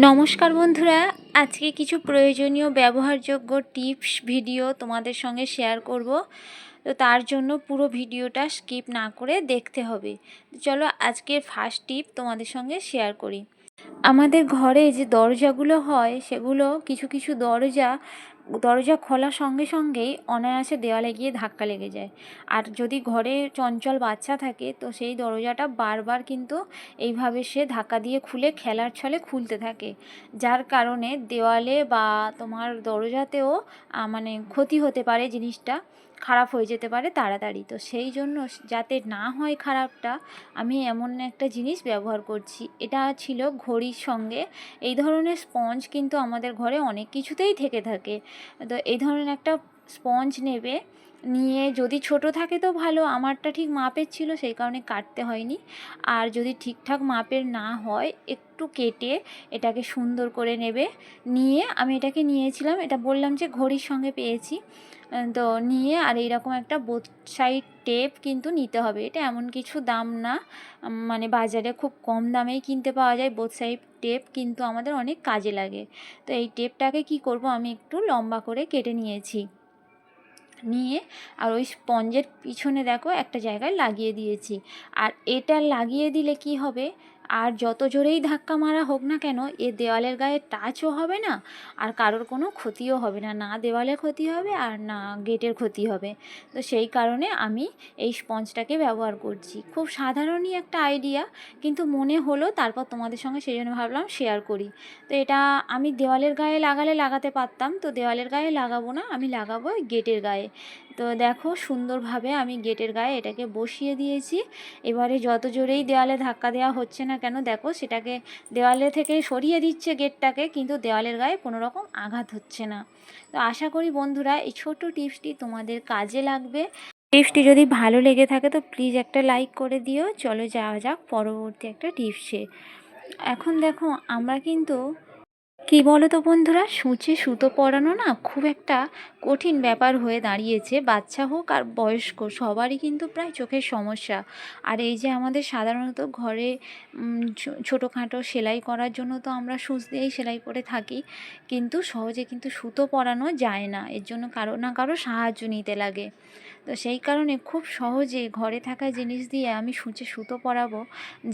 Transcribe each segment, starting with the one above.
নমস্কার বন্ধুরা, আজকে কিছু প্রয়োজনীয় ব্যবহারযোগ্য টিপস ভিডিও তোমাদের সঙ্গে শেয়ার করব। তো তার জন্য পুরো ভিডিওটা স্কিপ না করে দেখতে হবে। চলো আজকের ফার্স্ট টিপ তোমাদের সঙ্গে শেয়ার করি। আমাদের ঘরে যে দরজাগুলো হয় সেগুলো কিছু কিছু দরজা খোলার সঙ্গে সঙ্গেই অনায়াসে দেওয়ালে গিয়ে ধাক্কা লেগে যায়। আর যদি ঘরে চঞ্চল বাচ্চা থাকে তো সেই দরজাটা বারবার কিন্তু এইভাবে সে ধাক্কা দিয়ে খুলে খেলার ছলে খুলতে থাকে, যার কারণে দেওয়ালে বা তোমার দরজাতেও মানে ক্ষতি হতে পারে, জিনিসটা খারাপ হয়ে যেতে পারে তাড়াতাড়ি। তো সেই জন্য যাতে না হয় খারাপটা, আমি এমন একটা জিনিস ব্যবহার করছি। এটা ছিল ঘড়ির সঙ্গে। এই ধরনের স্পঞ্জ কিন্তু আমাদের ঘরে অনেক কিছুতেই থেকে থাকে। তো এই ধরনের একটা স্পঞ্জ নেবে, নিয়ে যদি ছোট থাকে তো ভালো, আমারটা ঠিক মাপের ছিল সেই কারণে কাটতে হয়নি। আর যদি ঠিকঠাক মাপের না হয় একটু কেটে এটাকে সুন্দর করে নেবে। নিয়ে আমি এটাকে নিয়েছিলাম, এটা বললাম যে ঘড়ির সঙ্গে পেয়েছি। তো নিয়ে আর এইরকম একটা বোথ সাইড টেপ কিন্তু নিতে হবে। এটা এমন কিছু দাম না, মানে বাজারে খুব কম দামেই কিনতে পাওয়া যায় বোথ সাইড টেপ, কিন্তু আমাদের অনেক কাজে লাগে। তো এই টেপটাকে কি করব, আমি একটু লম্বা করে কেটে নিয়েছি। নিয়ে আর ওই স্পঞ্জের পিছনে দেখো একটা জায়গায় লাগিয়ে দিয়েছি। আর এটা লাগিয়ে দিলে কি হবে, আর যত জোরেই ধাক্কা মারা হোক না কেন এ দেওয়ালের গায়ে টাচও হবে না, আর কারোর কোনো ক্ষতিও হবে না, না দেওয়ালের ক্ষতি হবে আর না গেটের ক্ষতি হবে। তো সেই কারণে আমি এই স্পঞ্জটাকে ব্যবহার করছি। খুব সাধারণই একটা আইডিয়া, কিন্তু মনে হলো তারপর তোমাদের সঙ্গে সেই জন্য ভাবলাম শেয়ার করি। তো এটা আমি দেওয়ালের গায়ে লাগাতে পারতাম, তো দেওয়ালের গায়ে লাগাবো না, আমি লাগাবো গেটের গায়ে। তো দেখো সুন্দরভাবে আমি গেটের গায়ে এটাকে বসিয়ে দিয়েছি। এবারে যত জোরেই দেওয়ালে ধাক্কা দেওয়া হচ্ছে না কেন দেখো সেটাকে দেওয়ালে থেকে সরিয়ে দিচ্ছে গেটটাকে, কিন্তু দেওয়ালের গায়ে কোনো রকম আঘাত হচ্ছে না। তো আশা করি বন্ধুরা এই ছোট্ট টিপসটি তোমাদের কাজে লাগবে। টিপসটি যদি ভালো লেগে থাকে তো প্লিজ একটা লাইক করে দিও। চলো যাওয়া যাক পরবর্তী একটা টিপসে। এখন দেখো আমরা কিন্তু কি বলো তো বন্ধুরা, সূচে সুতো পরানো না খুব একটা কঠিন ব্যাপার হয়ে দাঁড়িয়েছে। বাচ্চা হোক আর বয়স্ক সবারই কিন্তু প্রায় চোখের সমস্যা। আর এই যে আমাদের সাধারণত ঘরে ছোটোখাটো সেলাই করার জন্য তো আমরা সূচ দিয়েই সেলাই করে থাকি, কিন্তু সহজে কিন্তু সুতো পরানো যায় না, এর জন্য কারো না কারো সাহায্য নিতে লাগে। তো সেই কারণে খুব সহজে ঘরে থাকা জিনিস দিয়ে আমি সূচে সুতো পরাবো,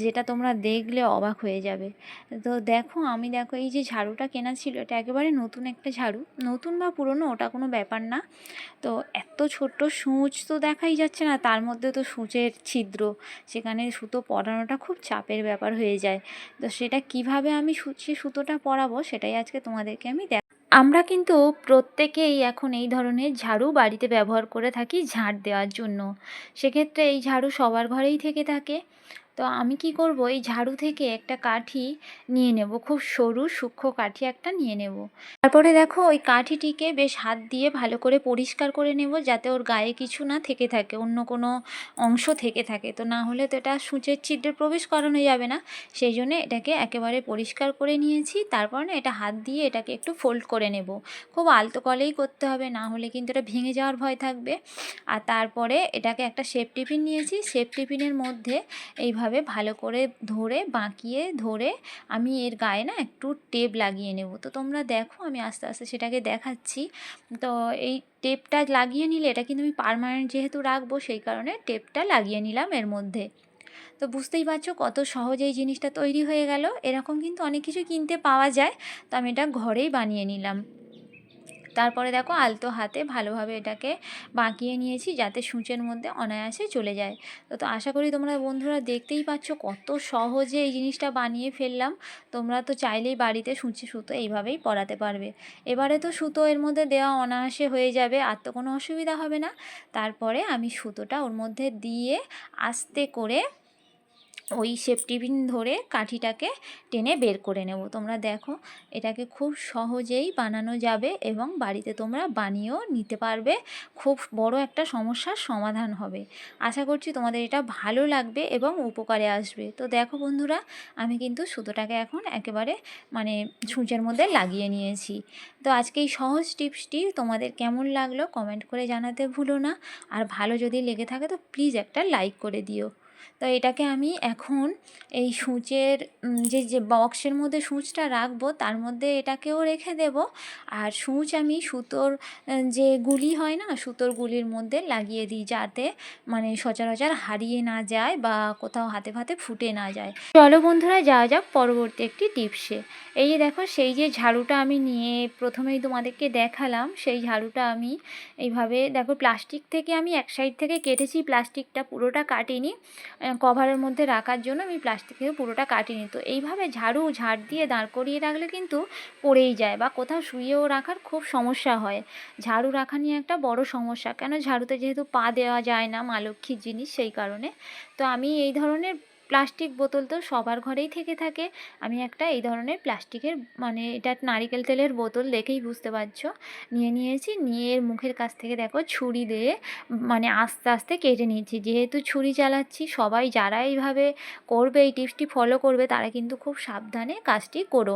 যেটা তোমরা দেখলে অবাক হয়ে যাবে। তো দেখো এই যে ঝাড়ুটা কেনা ছিল, এটা একেবারে নতুন একটা ঝাড়ু, নতুন বা পুরনো ওটা কোনো ব্যাপার না। তো এত ছোট্ট সূচ তো দেখাই যাচ্ছে না, তার মধ্যে তো সূচের ছিদ্র, সেখানে সুতো পরানোটা খুব চাপের ব্যাপার হয়ে যায়। তো সেটা কিভাবে আমি সুতোটা পরাবো সেটাই আজকে তোমাদেরকে আমি আমরা কিন্তু প্রত্যেকেই এখন এই ধরনের ঝাড়ু বাড়িতে ব্যবহার করে থাকি ঝাড় দেওয়ার জন্য। সেক্ষেত্রে এই ঝাড়ু সবার ঘরেই থেকে থাকে। তো আমি কি করব, এই ঝাড়ু থেকে একটা কাঠি নিয়ে নেব, খুব সরু সূক্ষ্ম কাঠি একটা নিয়ে নেব। তারপরে দেখো ওই কাঠিটিকে বেশ হাত দিয়ে ভালো করে পরিষ্কার করে নেব, যাতে ওর গায়ে কিছু না থেকে থাকে, অন্য কোনো অংশ থেকে থাকে। তো না হলে তো এটা সূচের ছিদ্রে প্রবেশ করানো যাবে না। সেই জন্য এটাকে একেবারে পরিষ্কার করে নিয়েছি। তারপর না এটা হাত দিয়ে এটাকে একটু ফোল্ড করে নেব। খুব আলতো কলেই করতে হবে, না হলে কিন্তু এটা ভেঙে যাওয়ার ভয় থাকবে। আর তারপরে এটাকে একটা শেপ টিফিন নিয়েছি, শেপ টিফিনের মধ্যে এইভাবে ভালো করে বাঁকিয়ে ধরে আমি এর গায়ে না একটু টেপ লাগিয়ে নেব। তো তোমরা দেখো আমি আস্তে আস্তে সেটাকে দেখাচ্ছি। তো এই টেপটা লাগিয়ে নিলে এটা কিন্তু আমি পার্মানেন্ট যেহেতু রাখবো সেই কারণে টেপটা লাগিয়ে নিলাম এর মধ্যে। তো বুঝতেই পারছো কত সহজে এই জিনিসটা তৈরি হয়ে গেল। এরকম কিন্তু অনেক কিছু কিনতে পাওয়া যায়, তো আমি এটা ঘরেই বানিয়ে নিলাম। তারপরে দেখো আলতো হাতে ভালোভাবে এটাকে বাঁকিয়ে নিয়েছি যাতে সূচের মধ্যে অনায়াসে চলে যায়। তো আশা করি তোমরা বন্ধুরা দেখতেই পাচ্ছ কত সহজে এই জিনিসটা বানিয়ে ফেললাম। তোমরা তো চাইলেই বাড়িতে সূচে সুতো এইভাবেই পরাতে পারবে। এবারে তো সুতো এর মধ্যে দেওয়া অনায়াসে হয়ে যাবে, আর তো কোনো অসুবিধা হবে না। তারপরে আমি সুতোটা ওর মধ্যে দিয়ে আস্তে করে ওই সেফটি পিন ধরে কাঠিটাকে টেনে বের করে নেব। তোমরা দেখো এটাকে খুব সহজেই বানানো যাবে এবং বাড়িতে তোমরা বানিয়েও নিতে পারবে। খুব বড় একটা সমস্যার সমাধান হবে। আশা করছি তোমাদের এটা ভালো লাগবে এবং উপকারে আসবে। তো দেখো বন্ধুরা, আমি কিন্তু সুতোটাকে এখন একেবারে মানে সূচের মধ্যে লাগিয়ে নিয়েছি। তো আজকে এই সহজ টিপসটি তোমাদের কেমন লাগলো কমেন্ট করে জানাতে ভুলো না। আর ভালো যদি লেগে থাকে তো প্লিজ একটা লাইক করে দিও। তো এটাকে আমি এখন এই সূচের যে বক্সের মধ্যে সূচটা রাখবো তার মধ্যে এটাকেও রেখে দেব। আর সূচ আমি সুতোর যে গুলি হয় না, সুতোর গুলির মধ্যে লাগিয়ে দিই, যাতে মানে সচরাচর হারিয়ে না যায় বা কোথাও হাতে ফাতে ফুটে না যায়। চলো বন্ধুরা, যাওয়া যাক পরবর্তী একটি টিপসে। এই যে দেখো, সেই যে ঝাড়ুটা আমি নিয়ে প্রথমেই তোমাদেরকে দেখালাম, সেই ঝাড়ুটা আমি এইভাবে দেখো প্লাস্টিক থেকে আমি এক সাইড থেকে কেটেছি, প্লাস্টিকটা পুরোটা কাটিনি, কভারের মধ্যে রাখার জন্য আমি প্লাস্টিক থেকে পুরোটা কাটিনি। তো এইভাবে ঝাড় দিয়ে দাঁড় করিয়ে রাখলে কিন্তু পড়েই যায় বা কোথাও শুয়েও রাখার খুব সমস্যা হয়। ঝাড়ু রাখা নিয়ে একটা বড় সমস্যা, কেন ঝাড়ুতে যেহেতু পা দেওয়া যায় না, মা লক্ষ্মীর জিনিস, সেই কারণে। তো আমি এই ধরনের প্লাস্টিক বোতল তো সবার ঘরেই থেকে থাকে, আমি একটা এই ধরনের প্লাস্টিকের মানে এটা নারিকেল তেলের বোতল, দেখেই বুঝতে পারছো, নিয়েছি। নিয়ে এর মুখের কাছ থেকে দেখো ছুরি দিয়ে মানে আস্তে আস্তে কেটে নিয়েছি। যেহেতু ছুরি চালাচ্ছি, সবাই যারা এইভাবে করবে, এই টিপসটি ফলো করবে, তারা কিন্তু খুব সাবধানে কাজটি করো।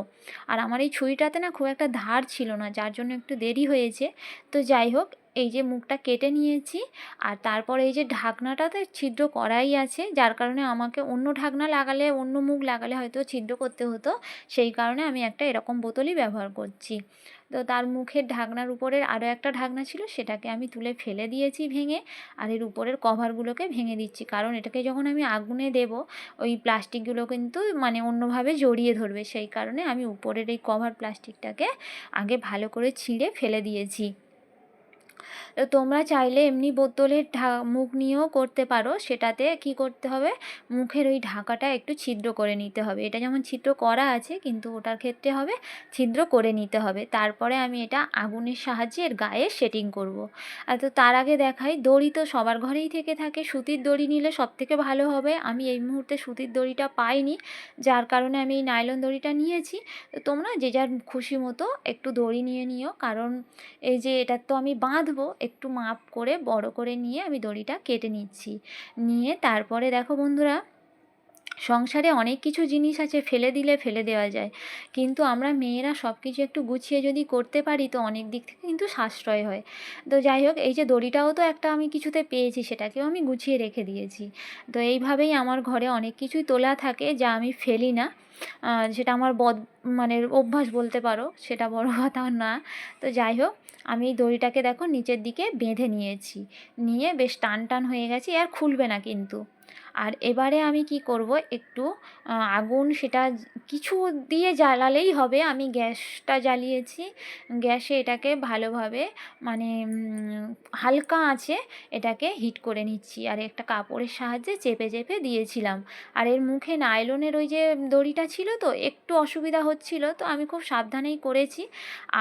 আর আমার এই ছুরিটাতে না খুব একটা ধার ছিল না, যার জন্য একটু দেরি হয়েছে। তো যাই হোক, এই যে মুখটা কেটে নিয়েছি, আর তারপরে এই যে ঢাকনাটাতে ছিদ্র করাই আছে, যার কারণে আমাকে অন্য ঢাকনা লাগালে, অন্য মুখ লাগালে হয়তো ছিদ্র করতে হতো, সেই কারণে আমি একটা এরকম বোতলই ব্যবহার করছি। তো তার মুখের ঢাকনার উপরের আরও একটা ঢাকনা ছিল, সেটাকে আমি তুলে ফেলে দিয়েছি ভেঙে, আর এর উপরের কভারগুলোকে ভেঙে দিচ্ছি, কারণ এটাকে যখন আমি আগুনে দেব, ওই প্লাস্টিকগুলো কিন্তু মানে অন্যভাবে জড়িয়ে ধরবে, সেই কারণে আমি উপরের এই কভার প্লাস্টিকটাকে আগে ভালো করে ছিঁড়ে ফেলে দিয়েছি। তো তোমরা চাইলে এমনি বোতলের মুখ নিয়েও করতে পারো। সেটাতে কি করতে হবে, মুখের ওই ঢাকাটা একটু ছিদ্র করে নিতে হবে। এটা যেমন ছিদ্র করা আছে, কিন্তু ওটার ক্ষেত্রে হবে ছিদ্র করে নিতে হবে। তারপরে আমি এটা আগুনের সাহায্যে এর গায়ে সেটিং করব। আর তো তার আগে দেখাই, দড়ি তো সবার ঘরেই থেকে থাকে, সুতির দড়ি নিলে সবথেকে ভালো হবে। আমি এই মুহূর্তে সুতির দড়িটা পাইনি, যার কারণে আমি এই নাইলন দড়িটা নিয়েছি। তো তোমরা যে যার খুশি মতো একটু দড়ি নিয়ে নিও, কারণ এই যে এটা তো আমি বাঁধবো, একটু মাপ করে বড় করে নিয়ে আমি দড়িটা কেটে নিচ্ছি। নিয়ে তারপরে দেখো বন্ধুরা, সংসারে অনেক কিছু জিনিস আছে ফেলে দিলে ফেলে দেওয়া যায়, কিন্তু আমরা মেয়েরা সব কিছু একটু গুছিয়ে যদি করতে পারি, তো অনেক দিক থেকে কিন্তু সাশ্রয় হয়। তো যাই হোক, এই যে দড়িটাও তো একটা আমি কিছুতে পেয়েছি, সেটাকেও আমি গুছিয়ে রেখে দিয়েছি। তো এইভাবেই আমার ঘরে অনেক কিছুই তোলা থাকে, যা আমি ফেলি না। সেটা আমার মানে অভ্যাস বলতে পারো, সেটা বড় কথা না। তো যাই হোক, আমি এই দড়িটাকে দেখো নিচের দিকে বেঁধে নিয়েছি, নিয়ে বেশ টান টান হয়ে গেছে, আর খুলবে না কিন্তু। আর এবারে আমি কি করব, একটু আগুন সেটা কিছু দিয়ে জ্বালালেই হবে। আমি গ্যাসটা জ্বালিয়েছি, গ্যাসে এটাকে ভালোভাবে মানে হালকা আঁচে এটাকে হিট করে নিচ্ছি, আর একটা কাপড়ের সাহায্যে চেপে চেপে দিয়েছিলাম। আর এর মুখে নাইলনের ওই যে দড়িটা ছিল, তো একটু অসুবিধা হচ্ছিল, তো আমি খুব সাবধানেই করেছি।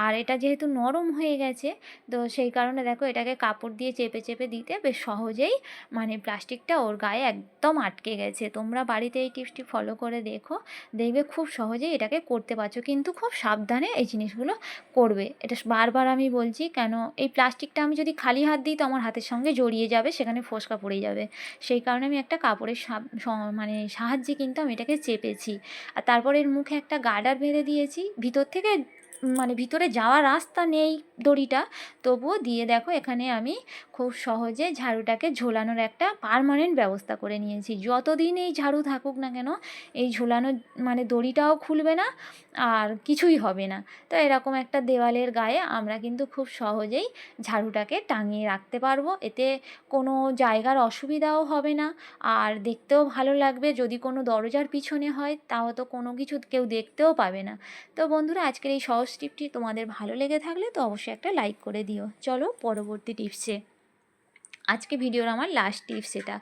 আর এটা যেহেতু নরম হয়ে গেছে, তো সেই কারণে দেখো এটাকে কাপড় দিয়ে চেপে চেপে দিতে বেশ সহজেই মানে প্লাস্টিকটা ওর গায়ে একদম আটকে গেছে। তোমরা বাড়িতে এই টিপসটি ফলো করে দেখো, দেখবে খুব সহজেই এটাকে করতে পারছো, কিন্তু খুব সাবধানে এই জিনিসগুলো করবে। এটা বারবার আমি বলছি, কেন এই প্লাস্টিকটা আমি যদি খালি হাত দিই, তো আমার হাতের সঙ্গে জড়িয়ে যাবে, সেখানে ফোসকা পড়ে যাবে। সেই কারণে আমি একটা কাপড়ের মানে সাহায্যে কিন্তু আমি এটাকে চেপেছি। আর তারপর এর মুখে একটা গার্ডার বেঁধে দিয়েছি, ভিতর থেকে মানে ভিতরে যাওয়ার রাস্তা নেই দড়িটা, তবুও দিয়ে দেখো এখানে আমি খুব সহজে ঝাড়ুটাকে ঝোলানোর একটা পার্মানেন্ট ব্যবস্থা করে নিয়েছি। যতদিন এই ঝাড়ু থাকুক না কেন, এই ঝোলানো মানে দড়িটাও খুলবে না, আর কিছুই হবে না। তো এরকম একটা দেওয়ালের গায়ে আমরা কিন্তু খুব সহজেই ঝাড়ুটাকে টাঙিয়ে রাখতে পারবো, এতে কোনো জায়গার অসুবিধাও হবে না, আর দেখতেও ভালো লাগবে। যদি কোনো দরজার পিছনে হয়, তাও তো কোনো কিছু কেউ দেখতেও পাবে না। তো বন্ধুরা, আজকের এই সহজ টিপটি তোমাদের ভালো লেগে থাকলে তো অবশ্যই একটা লাইক করে দিও। চলো পরবর্তী টিপসে। আজকে ভিডিওর আমার লাস্ট টিপস এটা।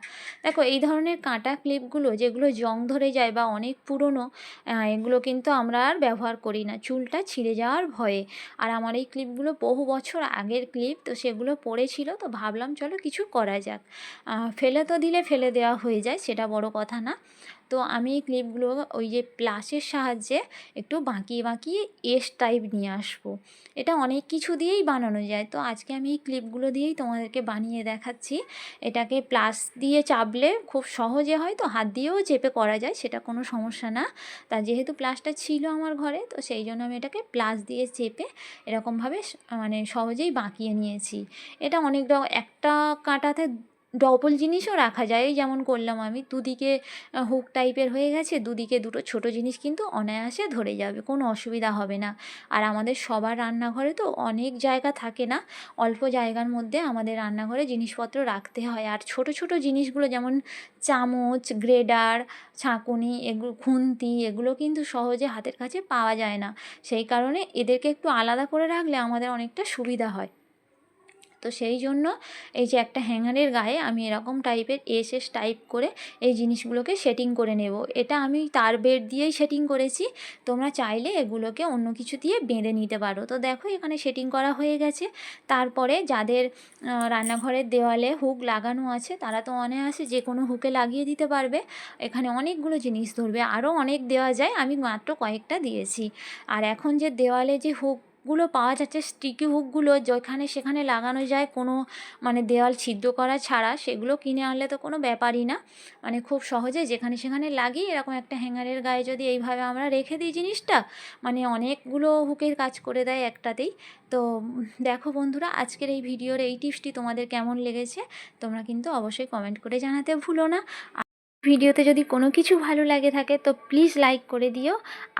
দেখো, এই ধরনের কাঁটা ক্লিপগুলো যেগুলো জং ধরে যায় বা অনেক পুরনো, এগুলো কিন্তু আমরা আর ব্যবহার করি না, চুলটা ছিঁড়ে যাওয়ার ভয়ে। আর আমার এই ক্লিপগুলো বহু বছর আগের ক্লিপ, তো সেগুলো পড়েছিল, তো ভাবলাম চলো কিছু করা যাক। ফেলে তো দিলে ফেলে দেওয়া হয়ে যায়, সেটা বড় কথা না। তো আমি এই ক্লিপগুলো ওই যে প্লাসের সাহায্যে একটু বাঁকিয়ে বাঁকিয়ে এস টাইপ নিয়ে আসবো। এটা অনেক কিছু দিয়েই বানানো যায়, তো আজকে আমি এই ক্লিপগুলো দিয়েই তোমাদেরকে বানিয়ে দেখাচ্ছি। এটাকে প্লাস দিয়ে চাপলে খুব সহজে হয়, তো হাত দিয়েও চেপে করা যায়, সেটা কোনো সমস্যা না। তা যেহেতু প্লাসটা ছিল আমার ঘরে, তো সেই জন্য আমি এটাকে প্লাস দিয়ে চেপে এরকমভাবে মানে সহজেই বাঁকিয়ে নিয়েছি। এটা অনেক একটা কাঁটাতে ডবল জিনিসও রাখা যায়, এই যেমন করলাম আমি, দুদিকে হুক টাইপের হয়ে গেছে, দুদিকে দুটো ছোট জিনিস কিন্তু অনায়াসে ধরে যাবে, কোনো অসুবিধা হবে না। আর আমাদের সবার রান্নাঘরে তো অনেক জায়গা থাকে না, অল্প জায়গার মধ্যে আমাদের রান্নাঘরে জিনিসপত্র রাখতে হয়। আর ছোট ছোট জিনিসগুলো যেমন চামচ, গ্রেডার, ছাঁকুনি, এগুলো খুন্তি, এগুলো কিন্তু সহজে হাতের কাছে পাওয়া যায় না। সেই কারণে এদেরকে একটু আলাদা করে রাখলে আমাদের অনেকটা সুবিধা হয়। তো সেই জন্য এই যে একটা হ্যাঙ্গারের গায়ে আমি এরকম টাইপের এস টাইপ করে এই জিনিসগুলোকে সেটিং করে নেব। এটা আমি তার বেড দিয়েই সেটিং করেছি, তোমরা চাইলে এগুলোকে অন্য কিছু দিয়ে বেঁধে নিতে পারো। তো দেখো এখানে সেটিং করা হয়ে গেছে। তারপরে যাদের রান্নাঘরের দেওয়ালে হুক লাগানো আছে তারা তো অনায়াসে যে কোনো হুকে লাগিয়ে দিতে পারবে। এখানে অনেকগুলো জিনিস ধরবে, আরও অনেক দেওয়া যায়, আমি মাত্র কয়েকটা দিয়েছি। আর এখন যে দেওয়ালে যে হুকগুলো পাওয়া যাচ্ছে, স্টিকি হুকগুলো যেখানে সেখানে লাগানো যায় কোনো মানে দেওয়াল ছিদ্র করা ছাড়া, সেগুলো কিনে আনলে তো কোনো ব্যাপারই না, মানে খুব সহজে যেখানে সেখানে লাগিয়ে এরকম একটা হ্যাঙ্গারের গায়ে যদি এইভাবে আমরা রেখে দিই জিনিসটা, মানে অনেকগুলো হুকের কাজ করে দেয় একটাতেই। তো দেখো বন্ধুরা, আজকের এই ভিডিওর এই টিপসটি তোমাদের কেমন লেগেছে তোমরা কিন্তু অবশ্যই কমেন্ট করে জানাতে ভুলো না। ভিডিওতে যদি কোনো কিছু ভালো লাগে থাকে তো প্লিজ লাইক করে দিও,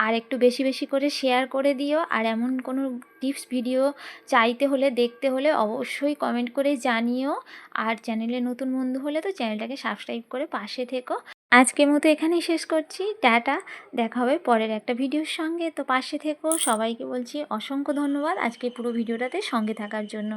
আর একটু বেশি বেশি করে শেয়ার করে দিও। আর এমন কোনো টিপস ভিডিও চাইতে হলে, দেখতে হলে অবশ্যই কমেন্ট করে জানিও। আর চ্যানেলে নতুন বন্ধু হলে তো চ্যানেলটাকে সাবস্ক্রাইব করে পাশে থেকো। আজকের মতো এখানেই শেষ করছি, টাটা। দেখা হবে পরের একটা ভিডিওর সঙ্গে, তো পাশে থেকো। সবাইকে বলছি অসংখ্য ধন্যবাদ আজকে পুরো ভিডিওটাতে সঙ্গে থাকার জন্য।